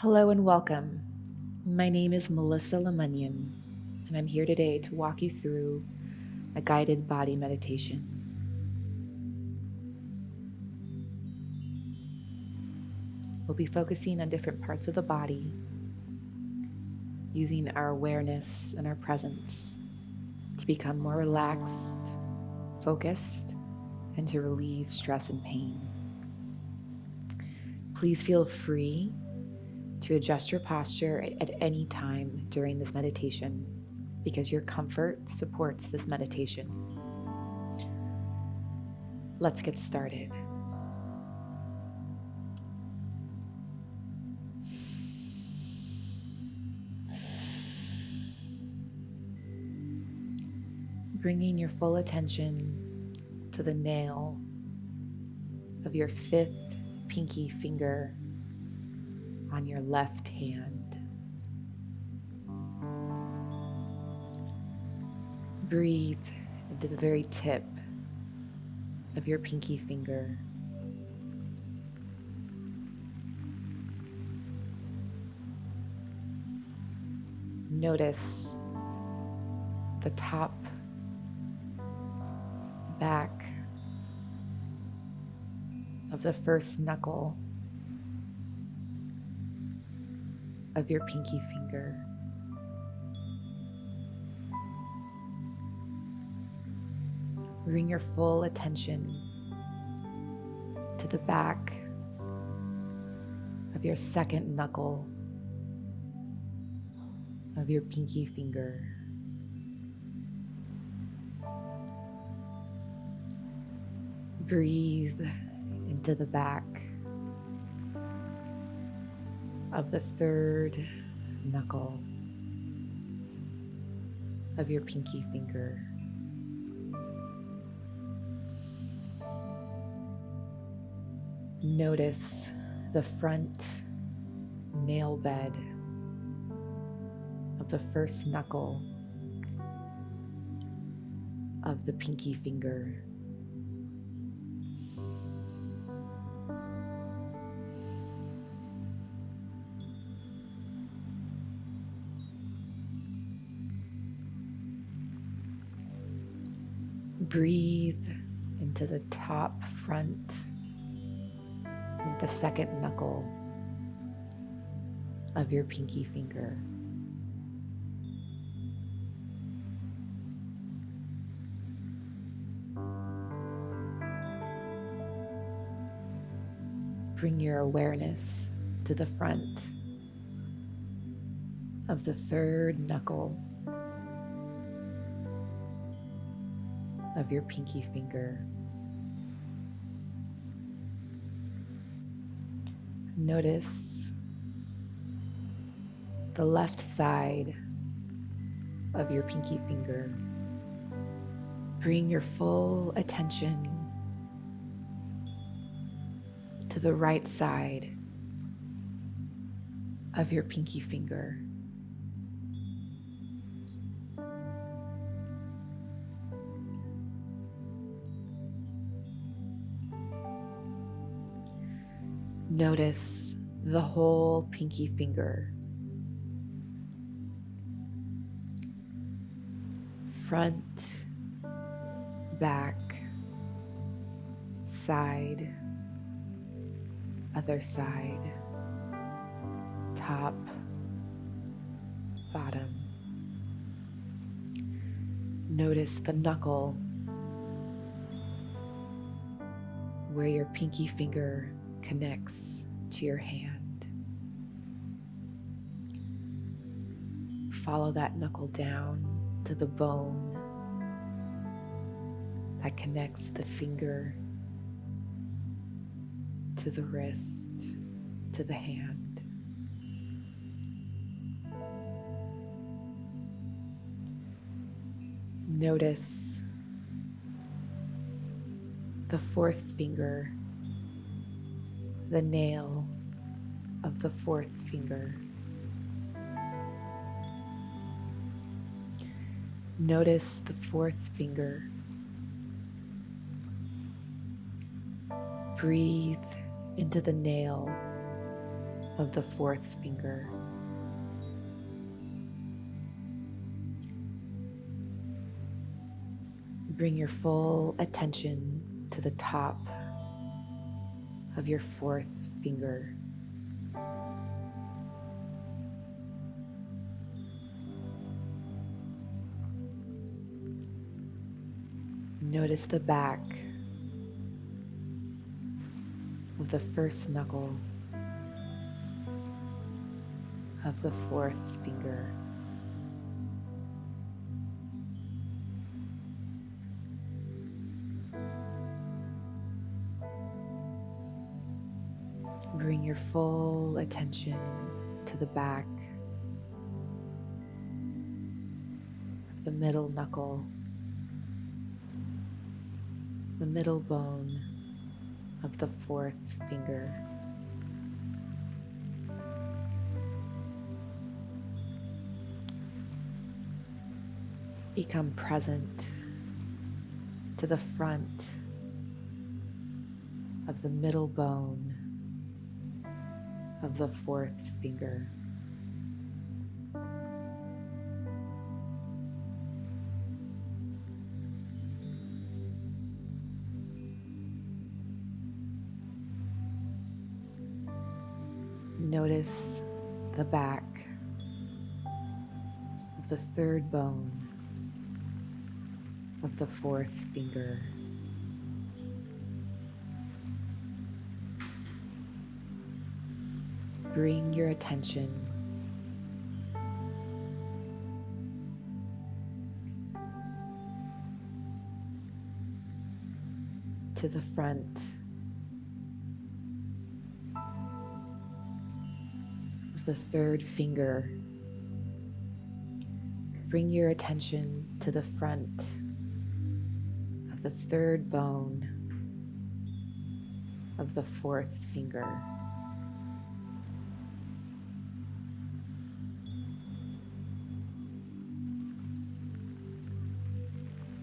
Hello and welcome. My name is Melissa Lemunyon, and I'm here today to walk you through a guided body meditation. We'll be focusing on different parts of the body, using our awareness and our presence to become more relaxed, focused, and to relieve stress and pain. Please feel free to adjust your posture at any time during this meditation because your comfort supports this meditation. Let's get started. Bringing your full attention to the nail of your fifth pinky finger on your left hand. Breathe into the very tip of your pinky finger. Notice the top, back of the first knuckle of your pinky finger. Bring your full attention to the back of your second knuckle of your pinky finger. Breathe into the back of the third knuckle of your pinky finger. Notice the front nail bed of the first knuckle of the pinky finger. Breathe into the top front of the second knuckle of your pinky finger. Bring your awareness to the front of the third knuckle of your pinky finger. Notice the left side of your pinky finger. Bring your full attention to the right side of your pinky finger. Notice the whole pinky finger. Front, back, side, other side, top, bottom. Notice the knuckle where your pinky finger connects to your hand. Follow that knuckle down to the bone that connects the finger to the wrist, to the hand. Notice the fourth finger, the nail of the fourth finger. Notice the fourth finger. Breathe into the nail of the fourth finger. Bring your full attention to the top of your fourth finger. Notice the back of the first knuckle of the fourth finger. Bring your full attention to the back of the middle knuckle, the middle bone of the fourth finger. Become present to the front of the middle bone of the fourth finger. Notice the back of the third bone of the fourth finger. Bring your attention to the front of the third finger. Bring your attention to the front of the third bone of the fourth finger.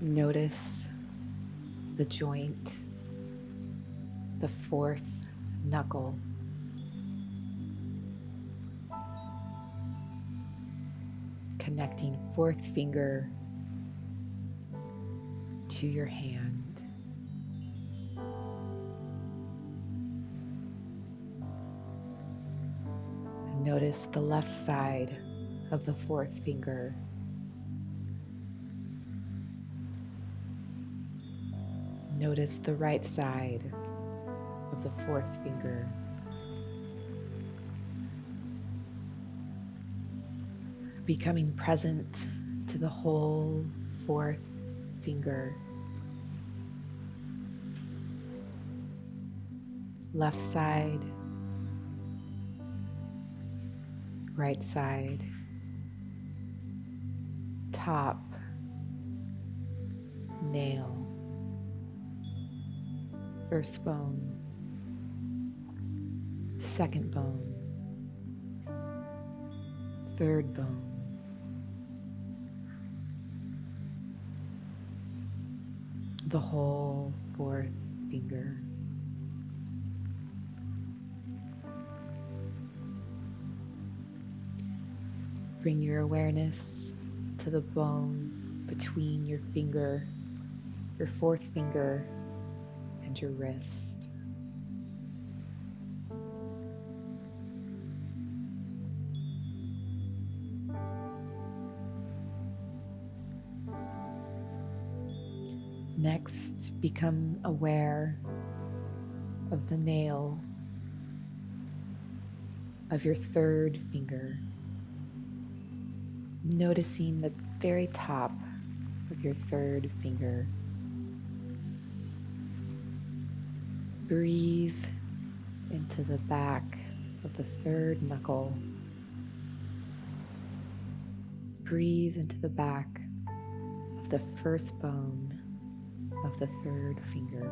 Notice the joint, the fourth knuckle. Connecting fourth finger to your hand. Notice the left side of the fourth finger. Notice the right side of the fourth finger. Becoming present to the whole fourth finger. Left side, right side, top, nail, first bone, second bone, third bone, the whole fourth finger. Bring your awareness to the bone between your finger, your fourth finger, and your wrist. Next, become aware of the nail of your third finger, noticing the very top of your third finger. Breathe into the back of the third knuckle. Breathe into the back of the first bone of the third finger.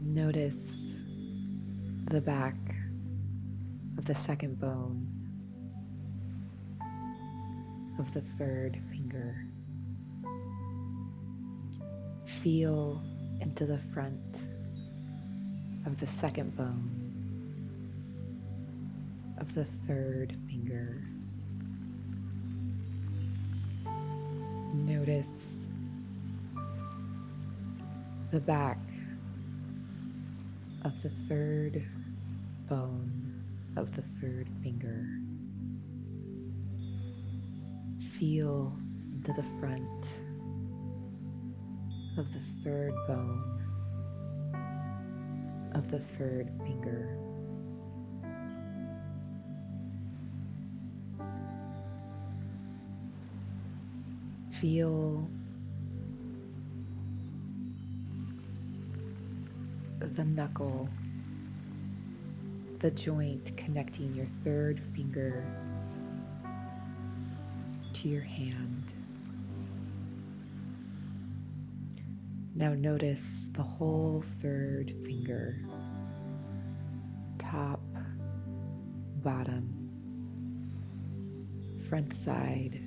Notice the back of the second bone of the third finger. Feel into the front of the second bone of the third finger. Notice the back of the third bone of the third finger. Feel into the front of the third bone of the third finger. Feel the knuckle, the joint connecting your third finger to your hand. Now notice the whole third finger, top, bottom, front side,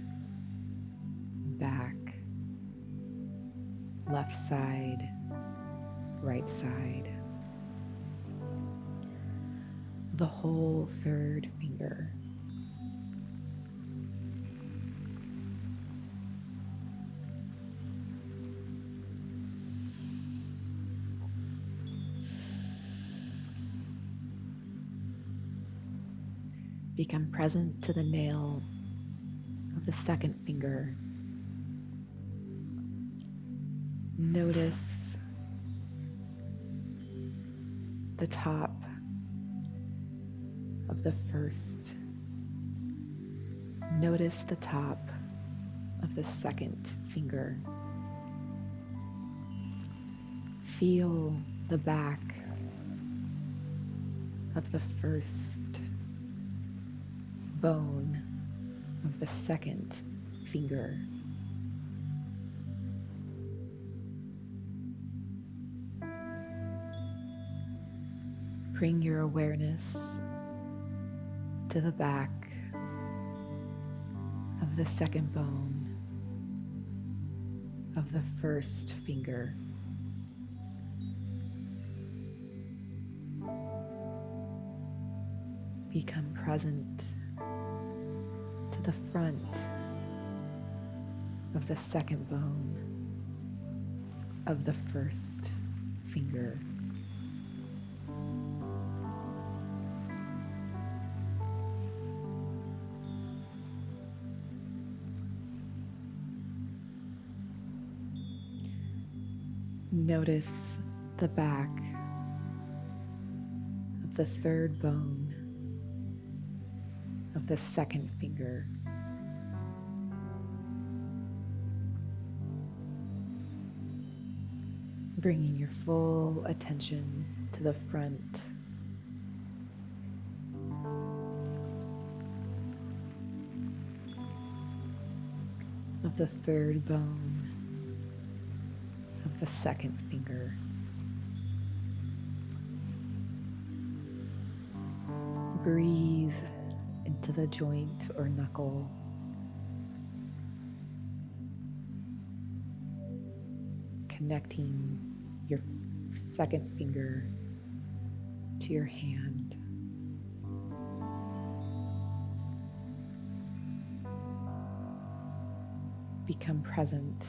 back, left side, right side. The whole third finger. Become present to the nail of the second finger. Notice the top of the first. Notice the top of the second finger. Feel the back of the first bone of the second finger. Bring your awareness to the back of the second bone of the first finger. Become present to the front of the second bone of the first finger. Notice the back of the third bone of the second finger. Bringing your full attention to the front of the third bone of the second finger. Breathe into the joint or knuckle. Connecting your second finger to your hand. Become present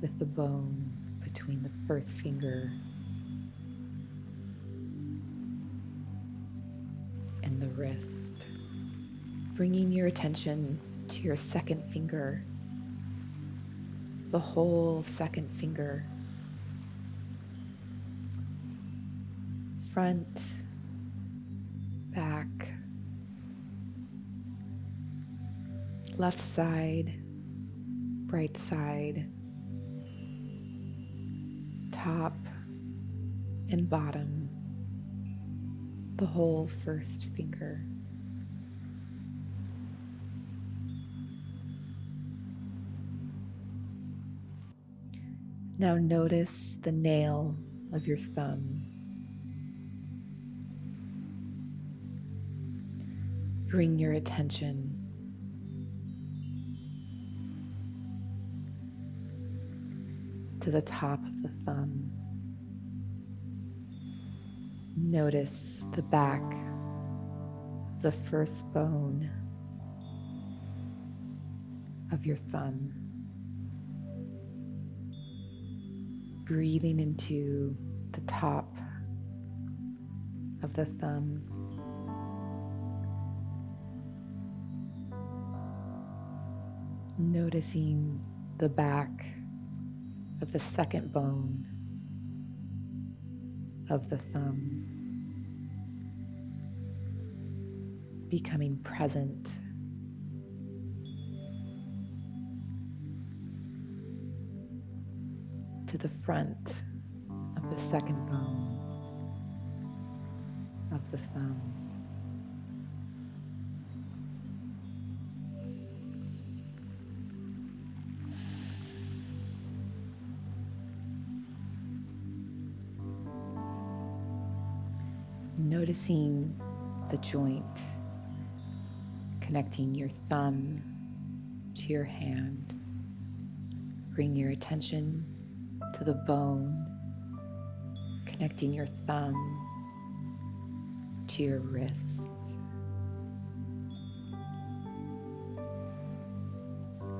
with the bone between the first finger and the wrist. Bringing your attention to your second finger, the whole second finger. Front, back, left side, right side, top and bottom, the whole first finger. Now notice the nail of your thumb. Bring your attention to the top of the thumb. Notice the back of the first bone of your thumb. Breathing into the top of the thumb. Noticing the back of the second bone of the thumb. Becoming present to the front of the second bone of the thumb. Noticing the joint connecting your thumb to your hand. Bring your attention to the bone connecting your thumb to your wrist.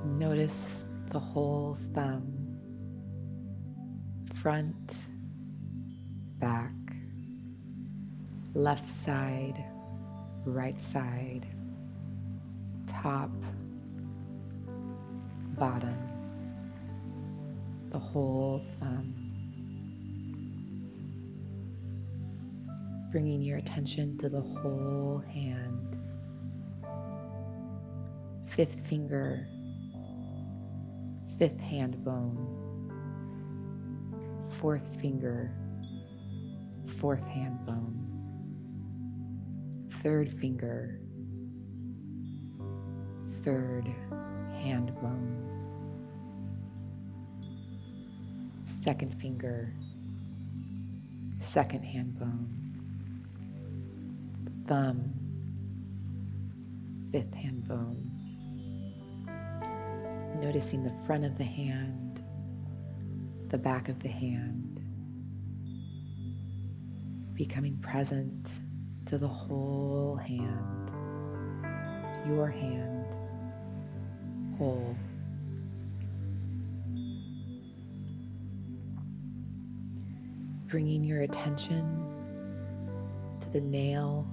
Notice the whole thumb, front, back, left side, right side, top, bottom, the whole thumb. Bringing your attention to the whole hand. Fifth finger, fifth hand bone. Fourth finger, fourth hand bone. Third finger, third hand bone. Second finger, second hand bone. Thumb, fifth hand bone. Noticing the front of the hand, the back of the hand. Becoming present to the whole hand, your hand, whole. Bringing your attention to the nail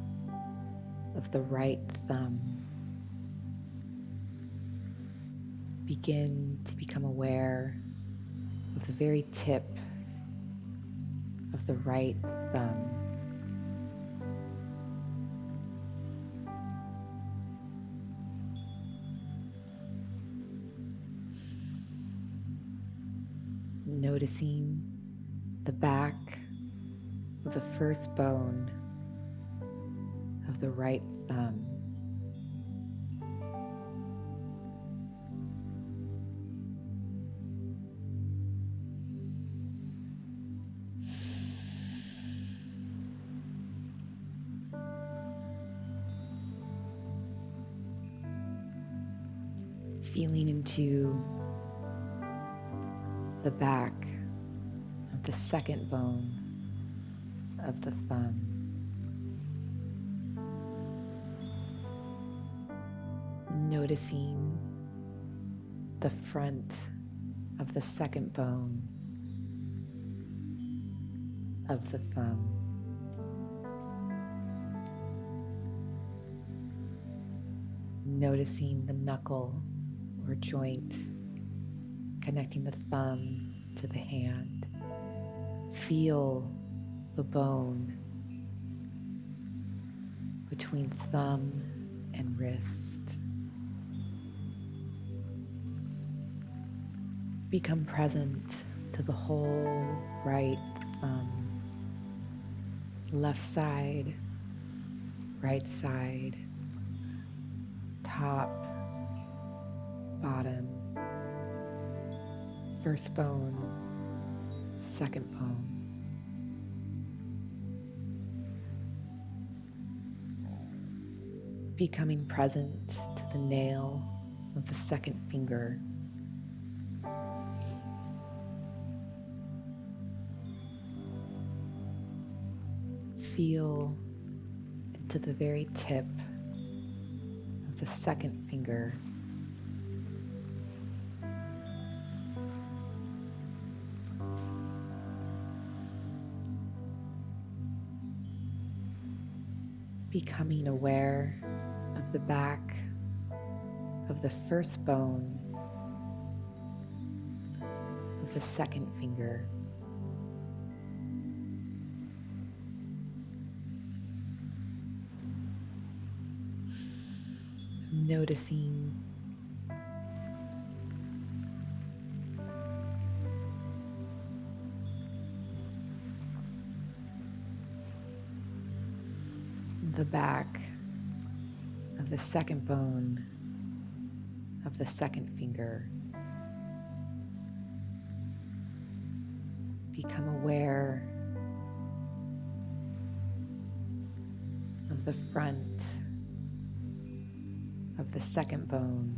of the right thumb. Begin to become aware of the very tip of the right thumb. Noticing the back of the first bone of the right thumb. Feeling into the back of the second bone of the thumb. Noticing the front of the second bone of the thumb. Noticing the knuckle or joint connecting the thumb to the hand. Feel the bone between thumb and wrist. Become present to the whole right thumb. Left side, right side, top, bottom, first bone, second bone. Becoming present to the nail of the second finger. Feel into the very tip of the second finger. Becoming aware of the back of the first bone of the second finger. Noticing the back of the second bone of the second finger. Become aware of the front of the second bone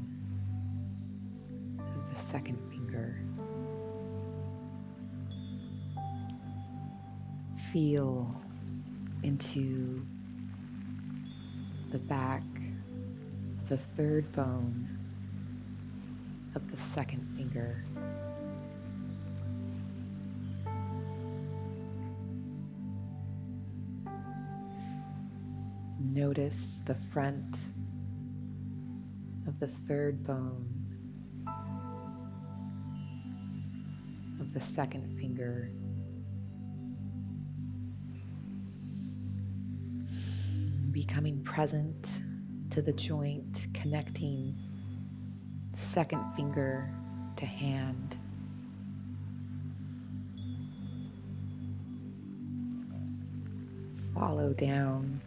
of the second finger. Feel into the back of the third bone of the second finger. Notice the front of the third bone of the second finger. Becoming present to the joint connecting second finger to hand. Follow down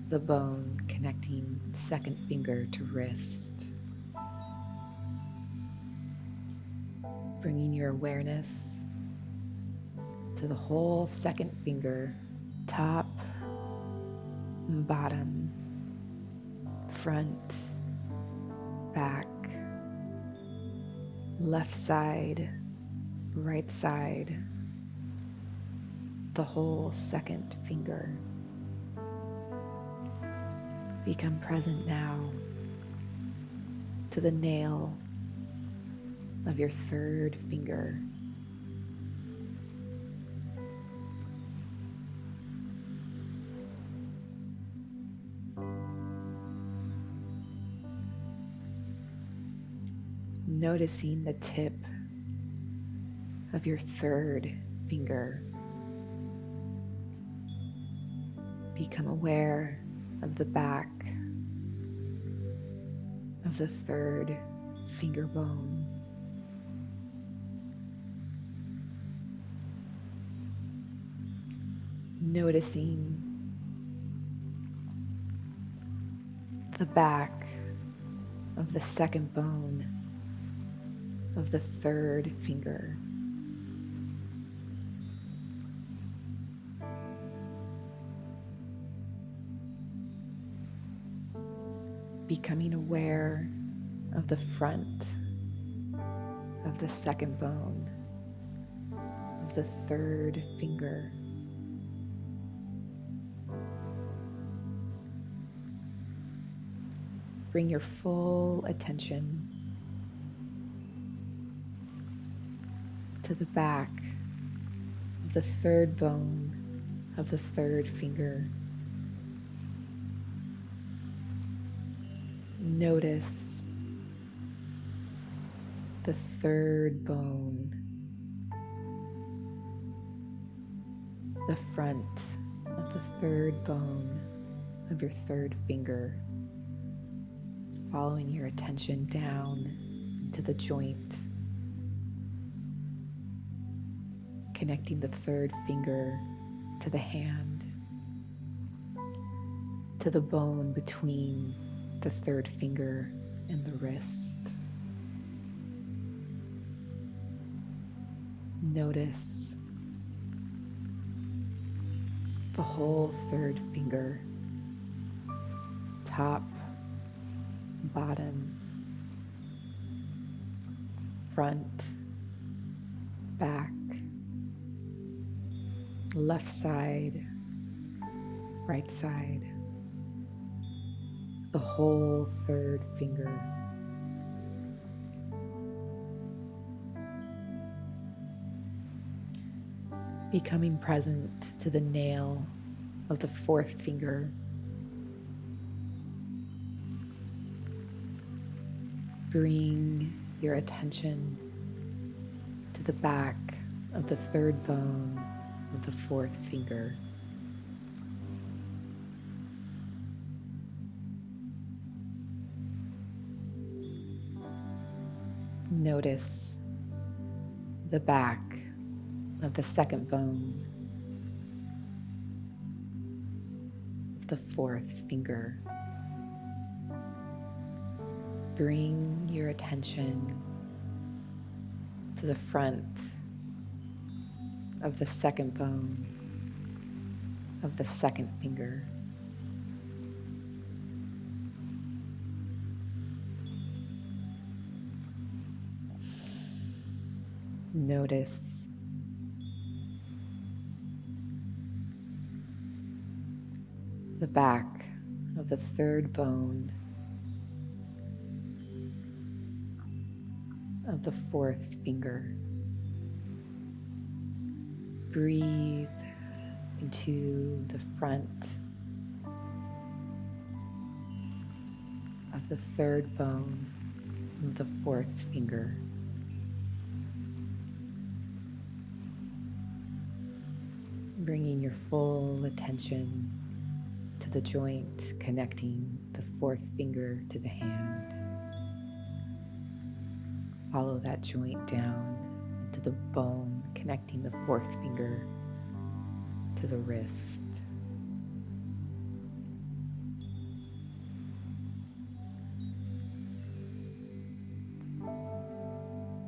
the bone connecting second finger to wrist. Bringing your awareness to the whole second finger, top, bottom, front, back, left side, right side, the whole second finger. Become present now to the nail of your third finger. Noticing the tip of your third finger. Become aware of the back of the third finger bone. Noticing the back of the second bone of the third finger. Becoming aware of the front of the second bone of the third finger. Bring your full attention to the back of the third bone of the third finger. Notice the third bone, the front of the third bone of your third finger, following your attention down to the joint, connecting the third finger to the hand, to the bone between the third finger and the wrist. Notice the whole third finger, top, bottom, front, back, left side, right side, the whole third finger. Becoming present to the nail of the fourth finger. Bring your attention to the back of the third bone of the fourth finger. Notice the back of the second bone of the fourth finger. Bring your attention to the front of the second bone of the second finger. Notice the back of the third bone of the fourth finger. Breathe into the front of the third bone of the fourth finger. Bringing your full attention to the joint connecting the fourth finger to the hand. Follow that joint down into the bone connecting the fourth finger to the wrist.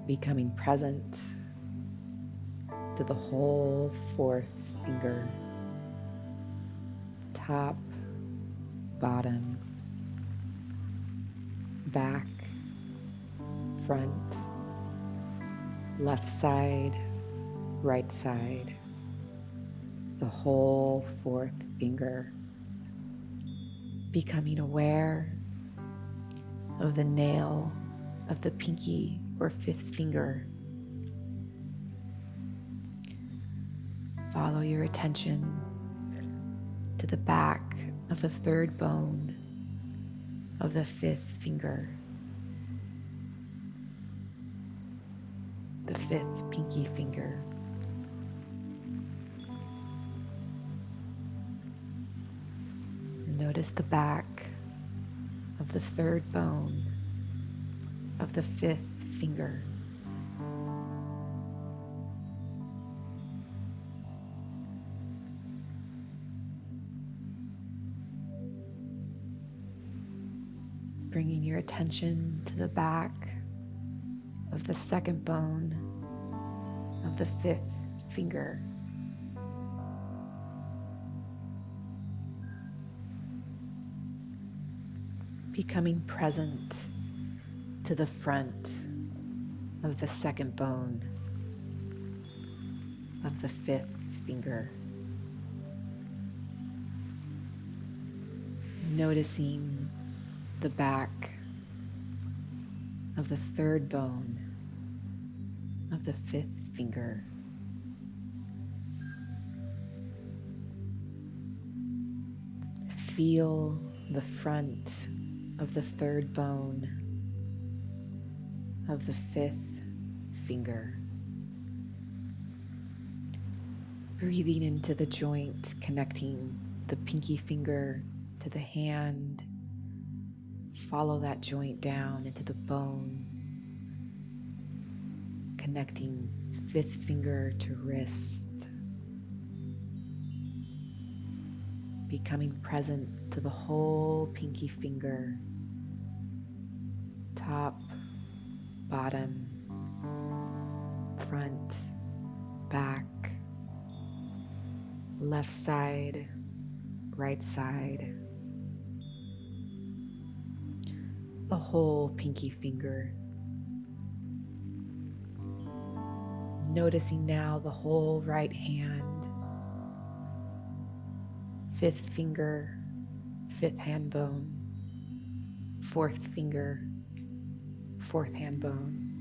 Becoming present to the whole fourth finger, top, bottom, back, front, left side, right side, the whole fourth finger. Becoming aware of the nail of the pinky or fifth finger. Follow your attention to the back of the third bone of the fifth finger, the fifth pinky finger. Notice the back of the third bone of the fifth finger. Bringing your attention to the back of the second bone of the fifth finger. Becoming present to the front of the second bone of the fifth finger. Noticing the back of the third bone of the fifth finger. Feel the front of the third bone of the fifth finger. Breathing into the joint connecting the pinky finger to the hand. Follow that joint down into the bone, connecting fifth finger to wrist. Becoming present to the whole pinky finger, top, bottom, front, back, left side, right side, the whole pinky finger. Noticing now the whole right hand fifth finger, fifth hand bone, fourth finger, fourth hand bone,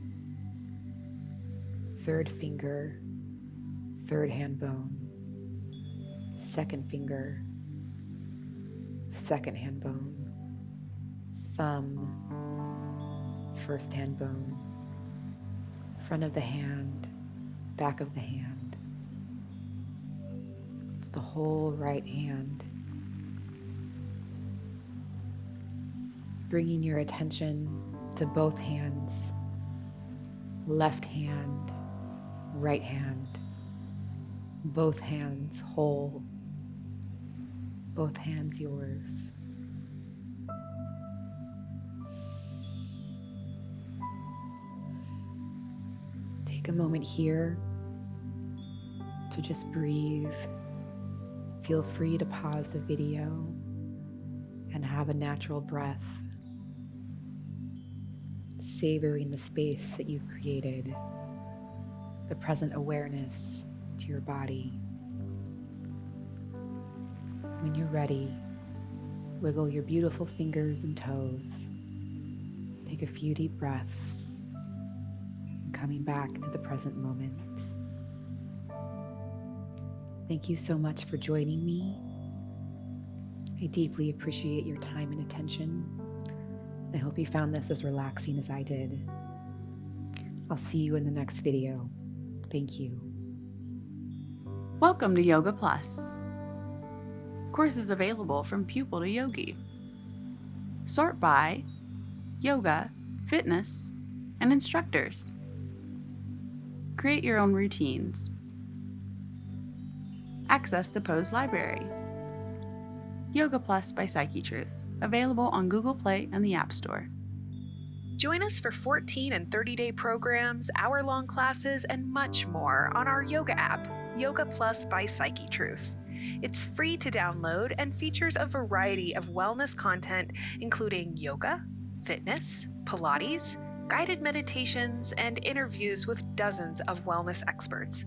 third finger, third hand bone, second finger, second hand bone, thumb, first hand bone, front of the hand, back of the hand, the whole right hand. Bringing your attention to both hands, left hand, right hand, both hands whole, both hands yours. Take a moment here to just breathe. Feel free to pause the video and have a natural breath, savoring the space that you've created, the present awareness to your body. When you're ready, wiggle your beautiful fingers and toes. Take a few deep breaths, and coming back to the present moment. Thank you so much for joining me. I deeply appreciate your time and attention. I hope you found this as relaxing as I did. I'll see you in the next video. Thank you. Welcome to Yoga Plus. Courses available from pupil to yogi. Sort by yoga, fitness, and instructors. Create your own routines. Access the pose library. Yoga Plus by PsycheTruth. Available on Google Play and the App Store. Join us for 14 and 30-day programs, hour-long classes, and much more on our yoga app, Yoga Plus by PsycheTruth. It's free to download and features a variety of wellness content, including yoga, fitness, Pilates, guided meditations, and interviews with dozens of wellness experts.